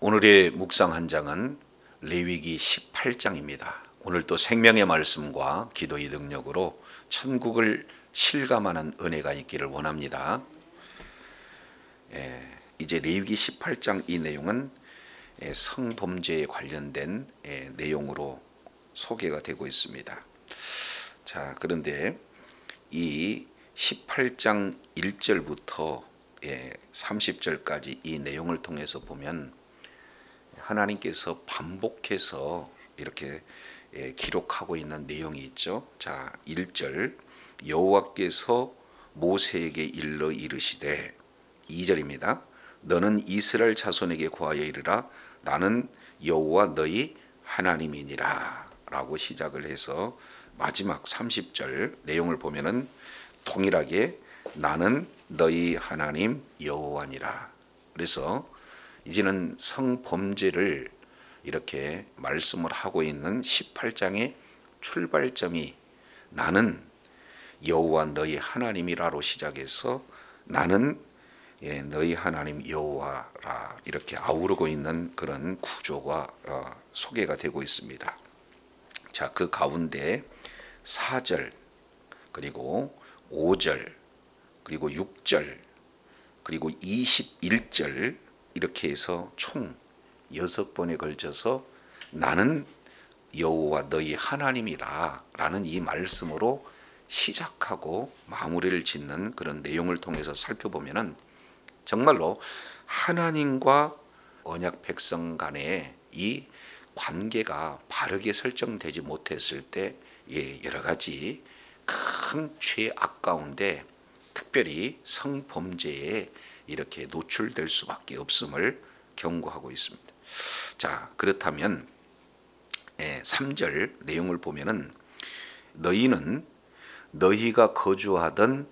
오늘의 묵상 한 장은 레위기 18장입니다. 오늘 또 생명의 말씀과 기도의 능력으로 천국을 실감하는 은혜가 있기를 원합니다. 이제 레위기 18장 이 내용은 성범죄에 관련된 내용으로 소개가 되고 있습니다. 자, 그런데 이 18장 1절부터 30절까지 이 내용을 통해서 보면 하나님께서 반복해서 이렇게 기록하고 있는 내용이 있죠. 자, 1절 여호와께서 모세에게 일러 이르시되, 2절입니다. 너는 이스라엘 자손에게 고하여 이르라. 나는 여호와 너희 하나님이니라 라고 시작을 해서 마지막 30절 내용을 보면은 동일하게 나는 너희 하나님 여호와니라. 그래서 이제는 성범죄를 이렇게 말씀을 하고 있는 18장의 출발점이 나는 여호와 너희 하나님이라로 시작해서 나는 너희 하나님 여호와라 이렇게 아우르고 있는 그런 구조가 소개가 되고 있습니다. 자, 그 가운데 4절 그리고 5절 그리고 6절 그리고 21절 이렇게 해서 총 6번에 걸쳐서 나는 여호와 너희 하나님이라 라는 이 말씀으로 시작하고 마무리를 짓는 그런 내용을 통해서 살펴보면은 정말로 하나님과 언약 백성 간의 이 관계가 바르게 설정되지 못했을 때 여러 가지 큰 죄악 가운데 특별히 성범죄에 이렇게 노출될 수밖에 없음을 경고하고 있습니다. 자, 그렇다면 3절 내용을 보면은 너희는 너희가 거주하던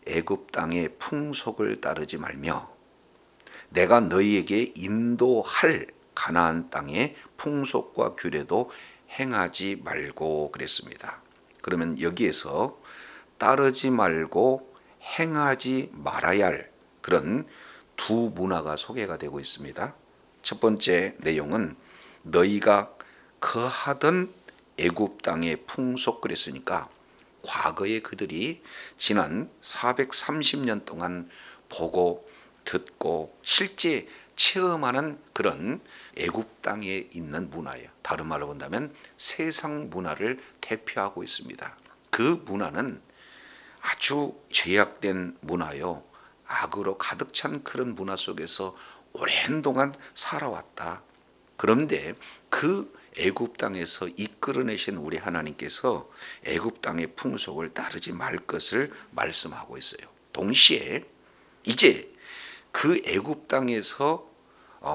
애굽 땅의 풍속을 따르지 말며 내가 너희에게 인도할 가나안 땅의 풍속과 규례도 행하지 말고 그랬습니다. 그러면 여기에서 따르지 말고 행하지 말아야 할 그런 두 문화가 소개가 되고 있습니다. 첫 번째 내용은 너희가 거하던 애굽 땅의 풍속 그랬으니까 과거에 그들이 지난 430년 동안 보고 듣고 실제 체험하는 그런 애굽 땅에 있는 문화예요. 다른 말로 본다면 세상 문화를 대표하고 있습니다. 그 문화는 아주 죄악된 문화요. 악으로 가득 찬 그런 문화 속에서 오랜 동안 살아왔다. 그런데 그 애굽 땅에서 이끌어내신 우리 하나님께서 애굽 땅의 풍속을 따르지 말 것을 말씀하고 있어요. 동시에 이제 그 애굽 땅에서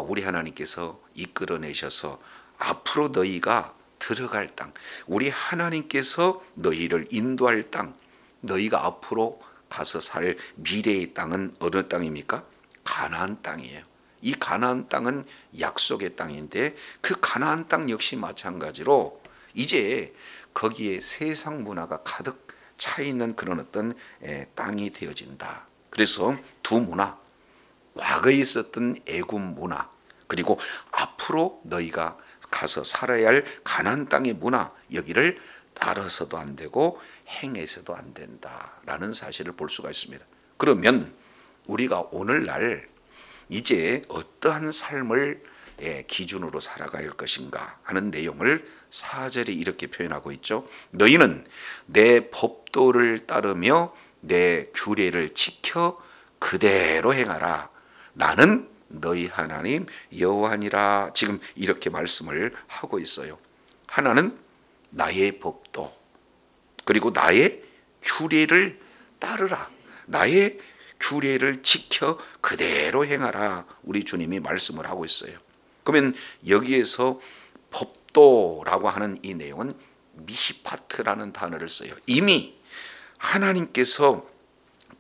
우리 하나님께서 이끌어내셔서 앞으로 너희가 들어갈 땅, 우리 하나님께서 너희를 인도할 땅, 너희가 앞으로 가서 살 미래의 땅은 어느 땅입니까? 가나안 땅이에요. 이 가나안 땅은 약속의 땅인데 그 가나안 땅 역시 마찬가지로 이제 거기에 세상 문화가 가득 차 있는 그런 어떤 땅이 되어진다. 그래서 두 문화, 과거에 있었던 애굽 문화 그리고 앞으로 너희가 가서 살아야 할 가나안 땅의 문화, 여기를 따라서도 안 되고 행해서도 안 된다라는 사실을 볼 수가 있습니다. 그러면 우리가 오늘날 이제 어떠한 삶을 기준으로 살아가야 할 것인가 하는 내용을 4절에 이렇게 표현하고 있죠. 너희는 내 법도를 따르며 내 규례를 지켜 그대로 행하라. 나는 너희 하나님 여호와니라. 지금 이렇게 말씀을 하고 있어요. 하나는 나의 법도 그리고 나의 규례를 따르라. 나의 규례를 지켜 그대로 행하라. 우리 주님이 말씀을 하고 있어요. 그러면 여기에서 법도라고 하는 이 내용은 미시파트라는 단어를 써요. 이미 하나님께서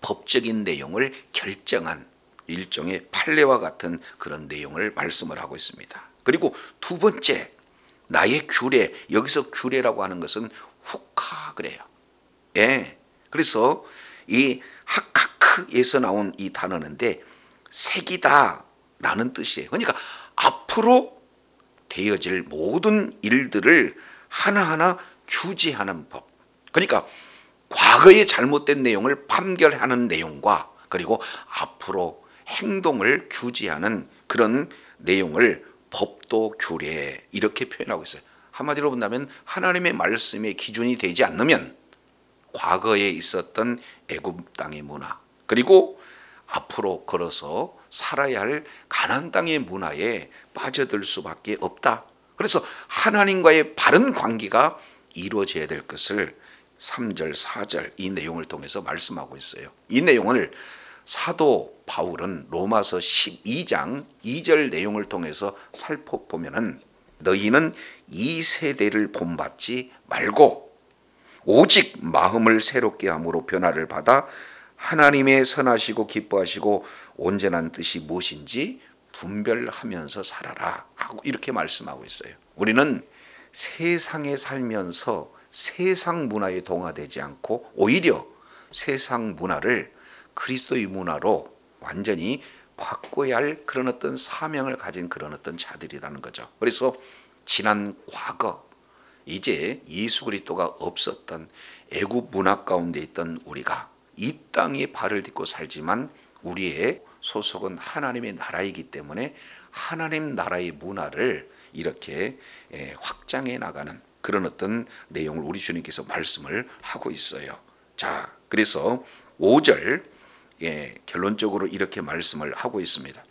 법적인 내용을 결정한 일종의 판례와 같은 그런 내용을 말씀을 하고 있습니다. 그리고 두 번째 나의 규례, 여기서 규례라고 하는 것은 후카 그래요. 그래서 이 하카크에서 나온 이 단어인데 색이다 라는 뜻이에요. 그러니까 앞으로 앞으로 되어질 모든 일들을 하나하나 규제하는 법. 그러니까 과거의 잘못된 내용을 판결하는 내용과 그리고 앞으로 행동을 규제하는 그런 내용을 법도 규례 이렇게 표현하고 있어요. 한마디로 본다면 하나님의 말씀의 기준이 되지 않으면 과거에 있었던 애굽 땅의 문화 그리고 앞으로 걸어서 살아야 할 가나안 땅의 문화에 빠져들 수밖에 없다. 그래서 하나님과의 바른 관계가 이루어져야 될 것을 3절, 4절 이 내용을 통해서 말씀하고 있어요. 이 내용을 사도 바울은 로마서 12장 2절 내용을 통해서 살펴보면은 너희는 이 세대를 본받지 말고 오직 마음을 새롭게 함으로 변화를 받아 하나님의 선하시고 기뻐하시고 온전한 뜻이 무엇인지 분별하면서 살아라 하고 이렇게 말씀하고 있어요. 우리는 세상에 살면서 세상 문화에 동화되지 않고 오히려 세상 문화를 그리스도의 문화로 완전히 바꿔야 할 그런 어떤 사명을 가진 그런 어떤 자들이라는 거죠. 그래서 지난 과거 이제 예수 그리스도가 없었던 애굽 문화 가운데 있던 우리가 이 땅에 발을 딛고 살지만 우리의 소속은 하나님의 나라이기 때문에 하나님 나라의 문화를 이렇게 확장해 나가는 그런 어떤 내용을 우리 주님께서 말씀을 하고 있어요. 자, 그래서 5절 결론적으로 이렇게 말씀을 하고 있습니다.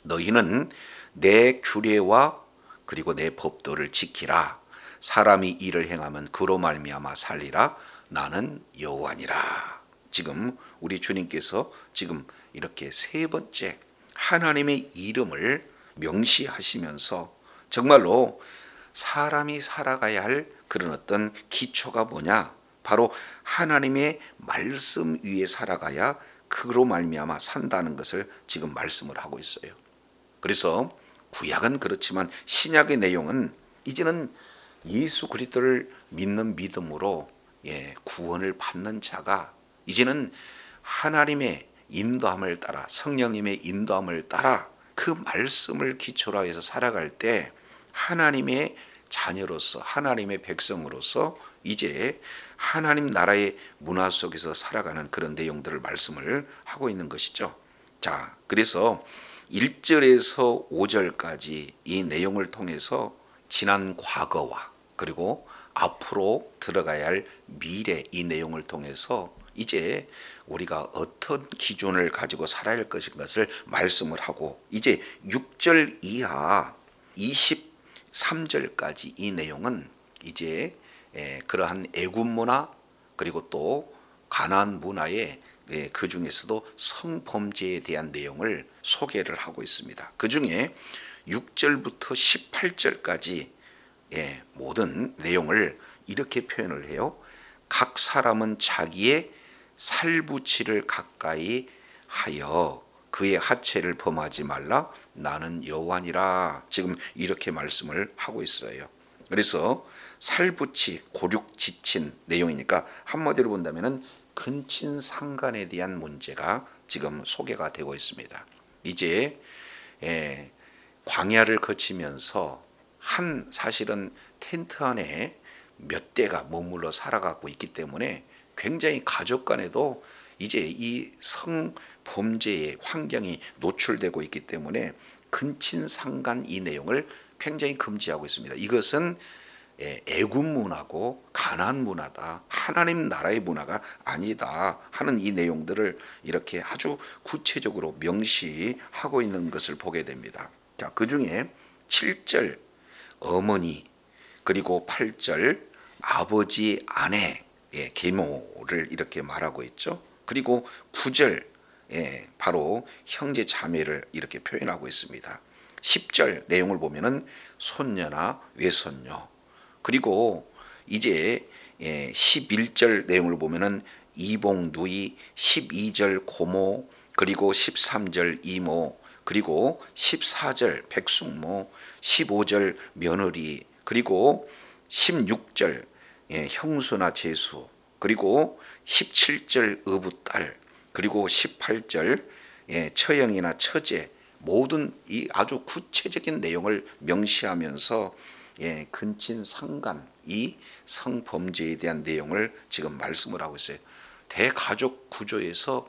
너희는 내 규례와 그리고 내 법도를 지키라. 사람이 이를 행하면 그로 말미암아 살리라. 나는 여호와니라. 지금 우리 주님께서 지금 이렇게 세 번째 하나님의 이름을 명시하시면서 정말로 사람이 살아가야 할 그런 어떤 기초가 뭐냐? 바로 하나님의 말씀 위에 살아가야 그로 말미암아 산다는 것을 지금 말씀을 하고 있어요. 그래서 구약은 그렇지만 신약의 내용은 이제는 예수 그리스도를 믿는 믿음으로 구원을 받는 자가 이제는 하나님의 인도함을 따라 성령님의 인도함을 따라 그 말씀을 기초로 해서 살아갈 때 하나님의 자녀로서 하나님의 백성으로서 이제 하나님 나라의 문화 속에서 살아가는 그런 내용들을 말씀을 하고 있는 것이죠. 자, 그래서 1절에서 5절까지 이 내용을 통해서 지난 과거와 그리고 앞으로 들어가야 할 미래 이 내용을 통해서 이제 우리가 어떤 기준을 가지고 살아야 할 것을 말씀을 하고 이제 6절 이하 23절까지 이 내용은 이제 그러한 애굽 문화 그리고 또 가나안 문화의 그 중에서도 성범죄에 대한 내용을 소개를 하고 있습니다. 그 중에 6절부터 18절까지 모든 내용을 이렇게 표현을 해요. 각 사람은 자기의 살부치를 가까이 하여 그의 하체를 범하지 말라. 나는 여호와니라. 지금 이렇게 말씀을 하고 있어요. 그래서 살부치, 고륙 지친 내용이니까 한마디로 본다면은 근친 상간에 대한 문제가 지금 소개가 되고 있습니다. 이제 광야를 거치면서 사실은 텐트 안에 몇 대가 머물러 살아가고 있기 때문에 굉장히 가족 간에도 이제 이 성범죄의 환경이 노출되고 있기 때문에 근친상간 이 내용을 굉장히 금지하고 있습니다. 이것은 애굽 문화고 가나안 문화다. 하나님 나라의 문화가 아니다 하는 이 내용들을 이렇게 아주 구체적으로 명시하고 있는 것을 보게 됩니다. 자, 그 중에 7절 어머니 그리고 8절 아버지 아내 계모를 이렇게 말하고 있죠. 그리고 9절 바로 형제 자매를 이렇게 표현하고 있습니다. 10절 내용을 보면은 손녀나 외손녀 그리고 이제 11절 내용을 보면은 이복 누이 12절 고모 그리고 13절 이모 그리고 14절 백숙모 15절 며느리 그리고 16절 형수나 제수 그리고 17절 어부딸 그리고 18절 처형이나 처제 모든 이 아주 구체적인 내용을 명시하면서 근친 상간 이 성범죄에 대한 내용을 지금 말씀을 하고 있어요. 대가족 구조에서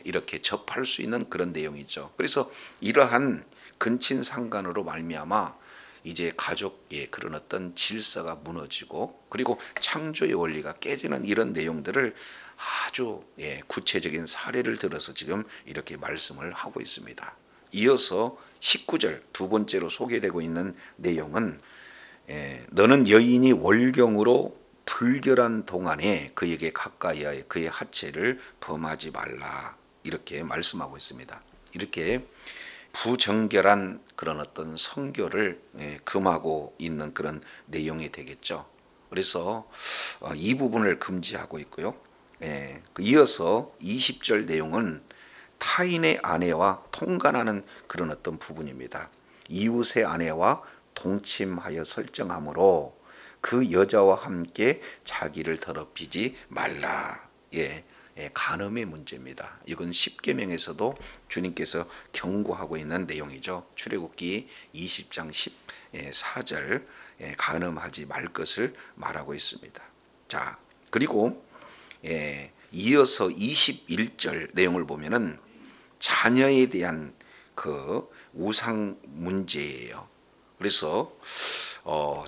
이렇게 접할 수 있는 그런 내용이죠. 그래서 이러한 근친 상간으로 말미암아 이제 가족의 그런 어떤 질서가 무너지고 그리고 창조의 원리가 깨지는 이런 내용들을 아주 구체적인 사례를 들어서 지금 이렇게 말씀을 하고 있습니다. 이어서 19절 두 번째로 소개되고 있는 내용은 너는 여인이 월경으로 불결한 동안에 그에게 가까이하여 그의 하체를 범하지 말라 이렇게 말씀하고 있습니다. 이렇게 부정결한 그런 어떤 성교를 금하고 있는 그런 내용이 되겠죠. 그래서 이 부분을 금지하고 있고요. 이어서 20절 내용은 타인의 아내와 통간하는 그런 어떤 부분입니다. 이웃의 아내와 동침하여 설정하므로 그 여자와 함께 자기를 더럽히지 말라. 간음의 문제입니다. 이건 십계명에서도 주님께서 경고하고 있는 내용이죠. 출애굽기 20장 14절 간음하지 말 것을 말하고 있습니다. 자, 그리고 이어서 21절 내용을 보면은 자녀에 대한 그 우상 문제예요. 그래서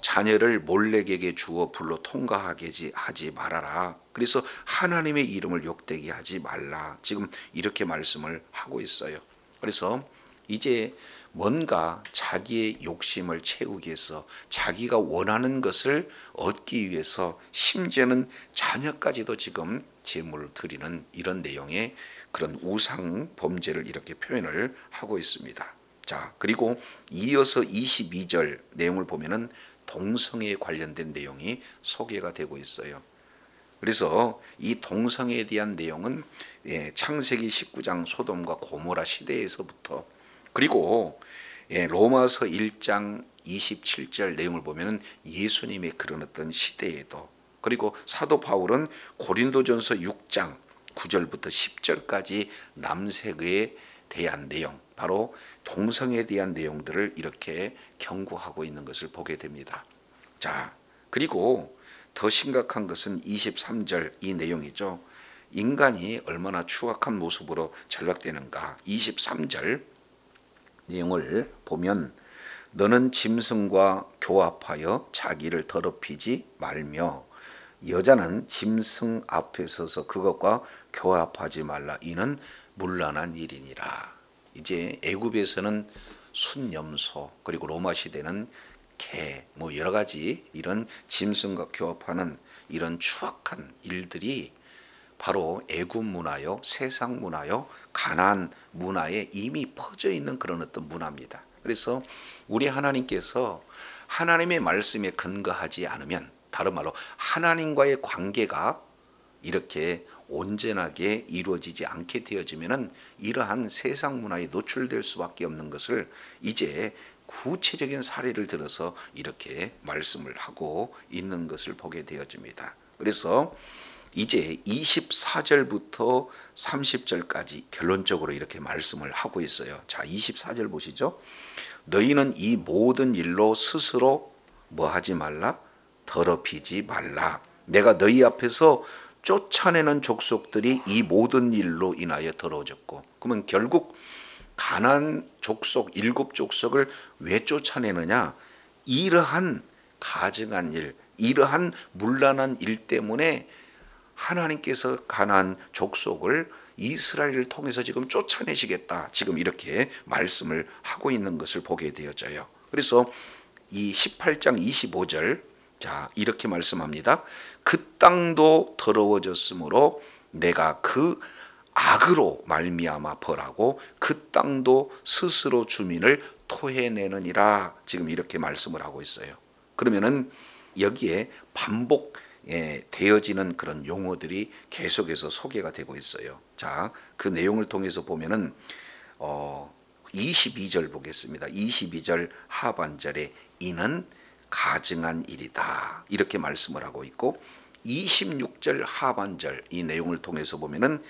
자녀를 몰렉에게 주어 불로 통과하게 하지 말아라. 그래서 하나님의 이름을 욕되게 하지 말라. 지금 이렇게 말씀을 하고 있어요. 그래서 이제 뭔가 자기의 욕심을 채우기 위해서 자기가 원하는 것을 얻기 위해서 심지어는 자녀까지도 지금 제물을 드리는 이런 내용의 그런 우상 범죄를 이렇게 표현을 하고 있습니다. 자, 그리고 이어서 22절 내용을 보면은 동성애에 관련된 내용이 소개가 되고 있어요. 그래서 이 동성애에 대한 내용은 창세기 19장 소돔과 고모라 시대에서부터 그리고 로마서 1장 27절 내용을 보면은 예수님의 그런 어떤 시대에도 그리고 사도 바울은 고린도전서 6장 9절부터 10절까지 남색에 대한 내용 바로 동성애에 대한 내용들을 이렇게 경고하고 있는 것을 보게 됩니다. 자, 그리고 더 심각한 것은 23절 이 내용이죠. 인간이 얼마나 추악한 모습으로 전락되는가. 23절 내용을 보면 너는 짐승과 교합하여 자기를 더럽히지 말며 여자는 짐승 앞에 서서 그것과 교합하지 말라. 이는 문란한 일이니라. 이제 애굽에서는 순염소 그리고 로마 시대는 개 뭐 여러 가지 이런 짐승과 교합하는 이런 추악한 일들이 바로 애굽 문화요, 세상 문화요, 가나안 문화에 이미 퍼져 있는 그런 어떤 문화입니다. 그래서 우리 하나님께서 하나님의 말씀에 근거하지 않으면 다른 말로 하나님과의 관계가 이렇게 온전하게 이루어지지 않게 되어지면은 이러한 세상 문화에 노출될 수밖에 없는 것을 이제 구체적인 사례를 들어서 이렇게 말씀을 하고 있는 것을 보게 되어집니다. 그래서 이제 24절부터 30절까지 결론적으로 이렇게 말씀을 하고 있어요. 자, 24절 보시죠. 너희는 이 모든 일로 스스로 뭐 하지 말라? 더럽히지 말라. 내가 너희 앞에서 쫓아내는 족속들이 이 모든 일로 인하여 더러워졌고, 그러면 결국 가나안 족속 7족속을 왜 쫓아내느냐? 이러한 가증한 일, 이러한 문란한 일 때문에 하나님께서 가나안 족속을 이스라엘을 통해서 지금 쫓아내시겠다. 지금 이렇게 말씀을 하고 있는 것을 보게 되어져요. 그래서 이 18장 25절 자 이렇게 말씀합니다. 그 땅도 더러워졌으므로 내가 그 악으로 말미암아 벌하고 그 땅도 스스로 주민을 토해내느니라. 지금 이렇게 말씀을 하고 있어요. 그러면은 여기에 반복 되어지는 그런 용어들이 계속해서 소개가 되고 있어요. 자, 그 내용을 통해서 보면은 22절 보겠습니다. 22절 하반절에 이는 가증한 일이다. 이렇게 말씀을 하고 있고 26절 하반절 이 내용을 통해서 보면은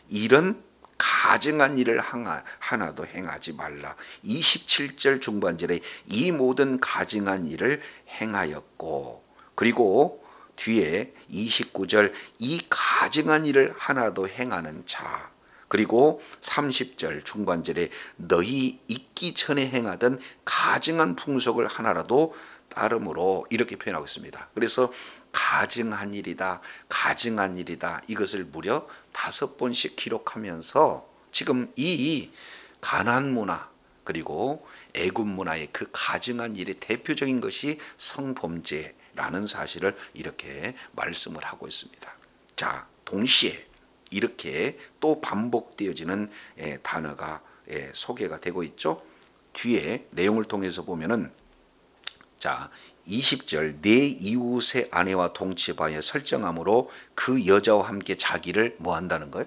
이런 가증한 일을 하나도 행하지 말라. 27절 중반절에 이 모든 가증한 일을 행하였고, 그리고 뒤에 29절 이 가증한 일을 하나도 행하는 자, 그리고 30절 중반절에 너희 있기 전에 행하던 가증한 풍속을 하나라도 따름으로 이렇게 표현하고 있습니다. 그래서 가증한 일이다, 가증한 일이다, 이것을 무려 5번씩 기록하면서 지금 이 가나안 문화 그리고 애굽 문화의 그 가증한 일의 대표적인 것이 성범죄라는 사실을 이렇게 말씀을 하고 있습니다. 자, 동시에 이렇게 또 반복되어지는 단어가 소개가 되고 있죠. 뒤에 내용을 통해서 보면은, 자, 20절 내 이웃의 아내와 동침하여 설정함으로 그 여자와 함께 자기를 뭐 한다는 거예요?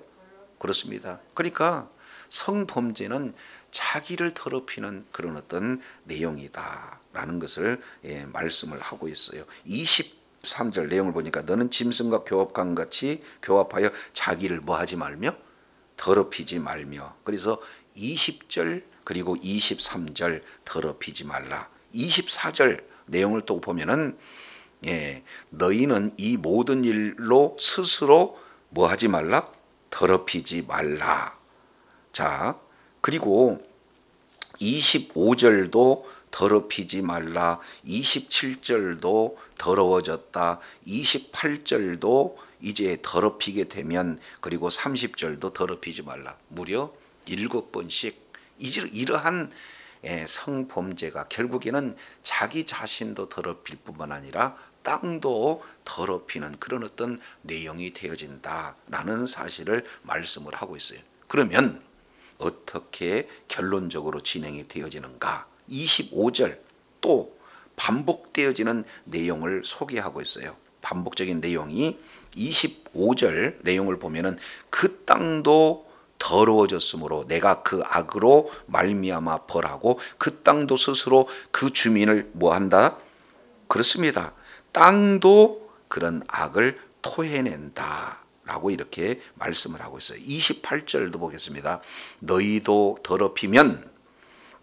그렇습니다. 그러니까 성범죄는 자기를 더럽히는 그런 어떤 내용이다라는 것을 말씀을 하고 있어요. 23절 내용을 보니까 너는 짐승과 교합한 같이 교합하여 자기를 뭐 하지 말며 더럽히지 말며, 그래서 20절 그리고 23절 더럽히지 말라. 24절 내용을 또 보면은 너희는 이 모든 일로 스스로 뭐 하지 말라? 더럽히지 말라. 자, 그리고 25절도 더럽히지 말라. 27절도 더러워졌다. 28절도 이제 더럽히게 되면, 그리고 30절도 더럽히지 말라. 무려 7번씩 이러한 성범죄가 결국에는 자기 자신도 더럽힐 뿐만 아니라 땅도 더럽히는 그런 어떤 내용이 되어진다라는 사실을 말씀을 하고 있어요. 그러면 어떻게 결론적으로 진행이 되어지는가? 25절 또 반복되어지는 내용을 소개하고 있어요. 반복적인 내용이 25절 내용을 보면은 그 땅도 더러워졌으므로 내가 그 악으로 말미암아 벌하고 그 땅도 스스로 그 주민을 뭐한다? 그렇습니다. 땅도 그런 악을 토해낸다 라고 이렇게 말씀을 하고 있어요. 28절도 보겠습니다. 너희도 더럽히면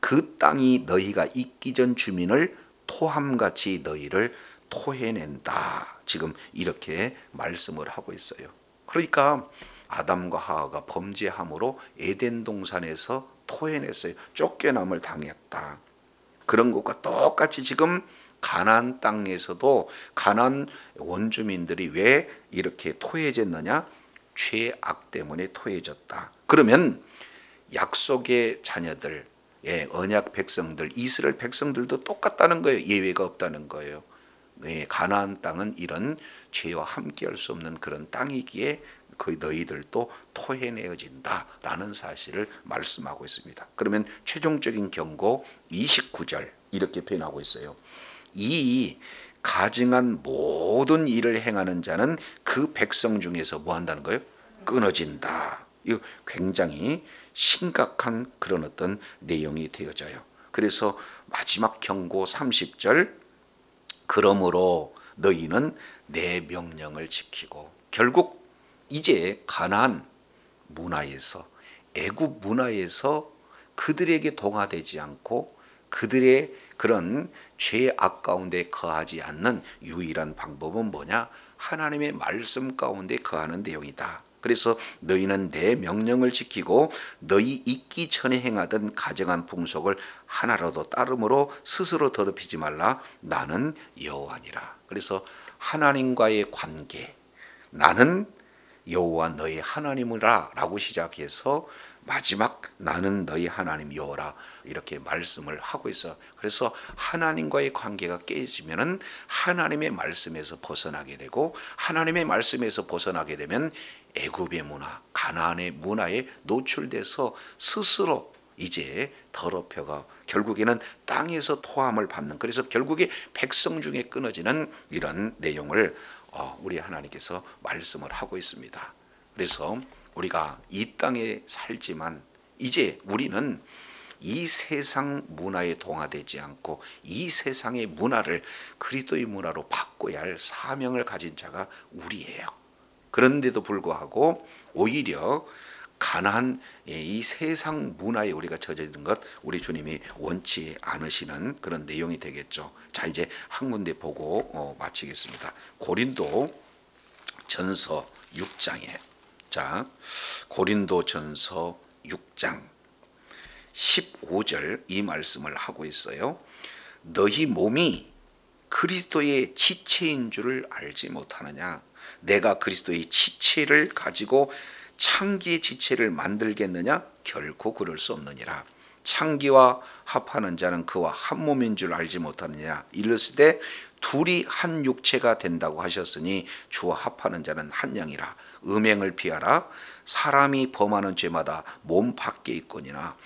그 땅이 너희가 있기 전 주민을 토함같이 너희를 토해낸다. 지금 이렇게 말씀을 하고 있어요. 그러니까 아담과 하와가 범죄함으로 에덴 동산에서 토해냈어요. 쫓겨남을 당했다. 그런 것과 똑같이 지금 가나안 땅에서도 가나안 원주민들이 왜 이렇게 토해졌느냐? 죄악 때문에 토해졌다. 그러면 약속의 자녀들, 언약 백성들, 이스라엘 백성들도 똑같다는 거예요. 예외가 없다는 거예요. 가나안 땅은 이런 죄와 함께할 수 없는 그런 땅이기에 그 너희들도 토해내어진다라는 사실을 말씀하고 있습니다. 그러면 최종적인 경고 29절 이렇게 표현하고 있어요. 이 가증한 모든 일을 행하는 자는 그 백성 중에서 뭐 한다는 거예요? 끊어진다. 이거 굉장히 심각한 그런 어떤 내용이 되어져요. 그래서 마지막 경고 30절 그러므로 너희는 내 명령을 지키고, 결국 이제 가나안 문화에서 애굽 문화에서 그들에게 동화되지 않고 그들의 그런 죄악 가운데 거하지 않는 유일한 방법은 뭐냐? 하나님의 말씀 가운데 거하는 내용이다. 그래서 너희는 내 명령을 지키고 너희 있기 전에 행하던 가증한 풍속을 하나라도 따름으로 스스로 더럽히지 말라. 나는 여호와니라. 그래서 하나님과의 관계, 나는 여호와 너희 하나님이라 라고 시작해서 마지막 나는 너희 하나님 여호와라 이렇게 말씀을 하고 있어. 그래서 하나님과의 관계가 깨지면은 하나님의 말씀에서 벗어나게 되고, 하나님의 말씀에서 벗어나게 되면 애굽의 문화, 가나안의 문화에 노출돼서 스스로 이제 더럽혀가 결국에는 땅에서 토함을 받는, 그래서 결국에 백성 중에 끊어지는 이런 내용을 우리 하나님께서 말씀을 하고 있습니다. 그래서 우리가 이 땅에 살지만 이제 우리는 이 세상 문화에 동화되지 않고 이 세상의 문화를 그리스도의 문화로 바꿔야 할 사명을 가진 자가 우리예요. 그런데도 불구하고 오히려 가난한 이 세상 문화에 우리가 젖어있는 것 우리 주님이 원치 않으시는 그런 내용이 되겠죠. 자, 이제 한 군데 보고 마치겠습니다. 고린도 전서 6장에 자, 고린도 전서 6장 15절 이 말씀을 하고 있어요. 너희 몸이 그리스도의 지체인 줄을 알지 못하느냐. 내가 그리스도의 지체를 가지고 창기의 지체를 만들겠느냐? 결코 그럴 수 없느니라. 창기와 합하는 자는 그와 한 몸인 줄 알지 못하느냐. 이르시되 둘이 한 육체가 된다고 하셨으니 주와 합하는 자는 한 영이라. 음행을 피하라. 사람이 범하는 죄마다 몸 밖에 있거니와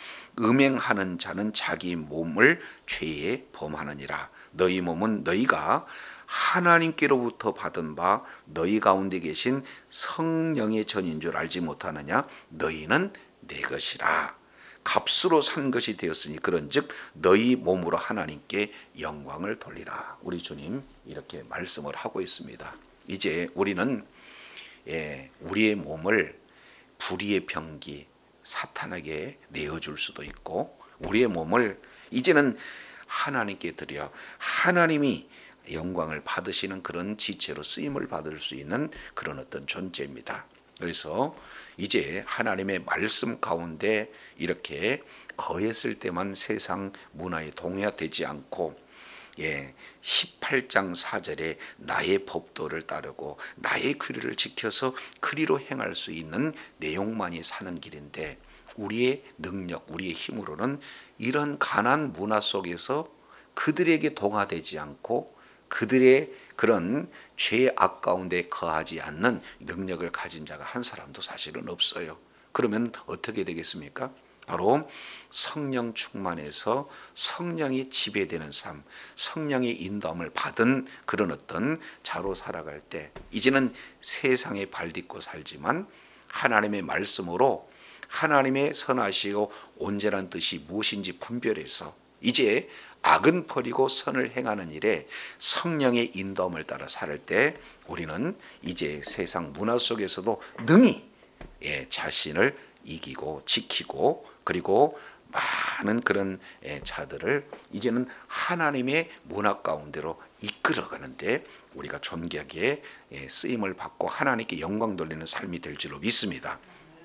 음행하는 자는 자기 몸을 죄에 범하느니라. 너희 몸은 너희가 하나님께로부터 받은 바 너희 가운데 계신 성령의 전인 줄 알지 못하느냐. 너희는 내 것이라. 값으로 산 것이 되었으니 그런즉 너희 몸으로 하나님께 영광을 돌리라. 우리 주님 이렇게 말씀을 하고 있습니다. 이제 우리는 우리의 몸을 불의의 병기 사탄에게 내어줄 수도 있고 우리의 몸을 이제는 하나님께 드려 하나님이 영광을 받으시는 그런 지체로 쓰임을 받을 수 있는 그런 어떤 존재입니다. 그래서 이제 하나님의 말씀 가운데 이렇게 거했을 때만 세상 문화에 동의되지 않고 18장 4절에 나의 법도를 따르고 나의 규례를 지켜서 그리로 행할 수 있는 내용만이 사는 길인데 우리의 능력, 우리의 힘으로는 이런 가난 문화 속에서 그들에게 동화되지 않고 그들의 그런 죄악 가운데 거하지 않는 능력을 가진 자가 한 사람도 사실은 없어요. 그러면 어떻게 되겠습니까? 바로 성령 충만해서 성령이 지배되는 삶, 성령의 인도함을 받은 그런 어떤 자로 살아갈 때 이제는 세상에 발딛고 살지만 하나님의 말씀으로 하나님의 선하시고 온전한 뜻이 무엇인지 분별해서 이제 악은 버리고 선을 행하는 일에 성령의 인도함을 따라 살 때 우리는 이제 세상 문화 속에서도 능히 자신을 이기고 지키고 그리고 많은 그런 자들을 이제는 하나님의 문화 가운데로 이끌어가는데 우리가 존귀하게 쓰임을 받고 하나님께 영광 돌리는 삶이 될 줄로 믿습니다.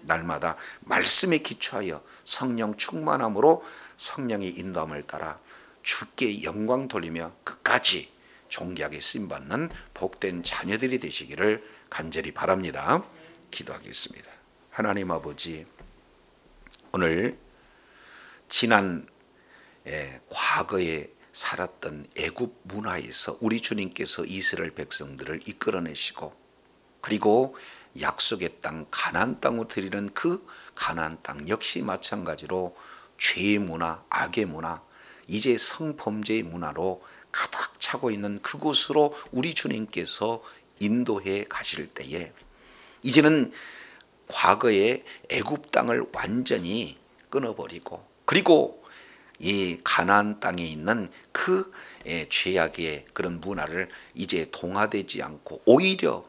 날마다 말씀에 기초하여 성령 충만함으로 성령의 인도함을 따라 주께 영광 돌리며 끝까지 존귀하게 쓰임받는 복된 자녀들이 되시기를 간절히 바랍니다. 기도하겠습니다. 하나님 아버지, 오늘 지난 과거에 살았던 애굽 문화에서 우리 주님께서 이스라엘 백성들을 이끌어내시고 그리고 약속의 땅 가나안 땅으로 드리는 그 가나안 땅 역시 마찬가지로 죄의 문화, 악의 문화, 이제 성범죄의 문화로 가득 차고 있는 그곳으로 우리 주님께서 인도해 가실 때에 이제는 과거의 애굽 땅을 완전히 끊어버리고 그리고 이 가나안 땅에 있는 그 죄악의 그런 문화를 이제 동화되지 않고 오히려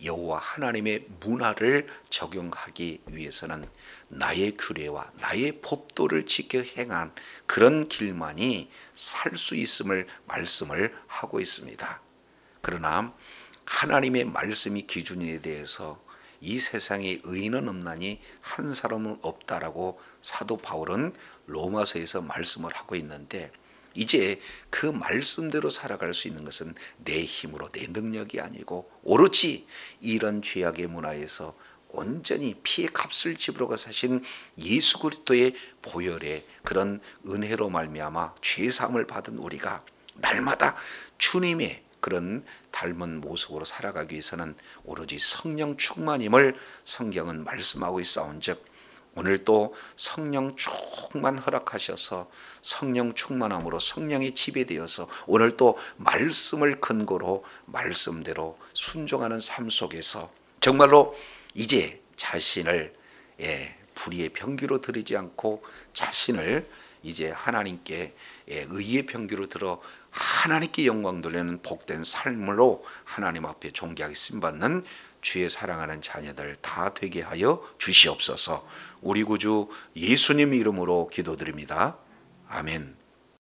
여호와 하나님의 문화를 적용하기 위해서는 나의 규례와 나의 법도를 지켜 행한 그런 길만이 살 수 있음을 말씀을 하고 있습니다. 그러나 하나님의 말씀이 기준에 대해서 이 세상에 의인은 없나니 한 사람은 없다라고 사도 바울은 로마서에서 말씀을 하고 있는데 이제 그 말씀대로 살아갈 수 있는 것은 내 힘으로 내 능력이 아니고 오로지 이런 죄악의 문화에서 온전히 피의 값을 지불하고 사신 예수 그리스도의 보혈의 그런 은혜로 말미암아 죄사함을 받은 우리가 날마다 주님의 그런 닮은 모습으로 살아가기 위해서는 오로지 성령 충만임을 성경은 말씀하고 있사온즉 오늘 또 성령 충만 허락하셔서 성령 충만함으로 성령이 지배되어서 오늘 또 말씀을 근거로 말씀대로 순종하는 삶 속에서 정말로 이제 자신을 불의의 병기로 드리지 않고 자신을 이제 하나님께 의의 병기로 들어 하나님께 영광 돌리는 복된 삶으로 하나님 앞에 존귀하게 쓰임받는 주의 사랑하는 자녀들 다 되게 하여 주시옵소서. 우리 구주 예수님 이름으로 기도드립니다. 아멘.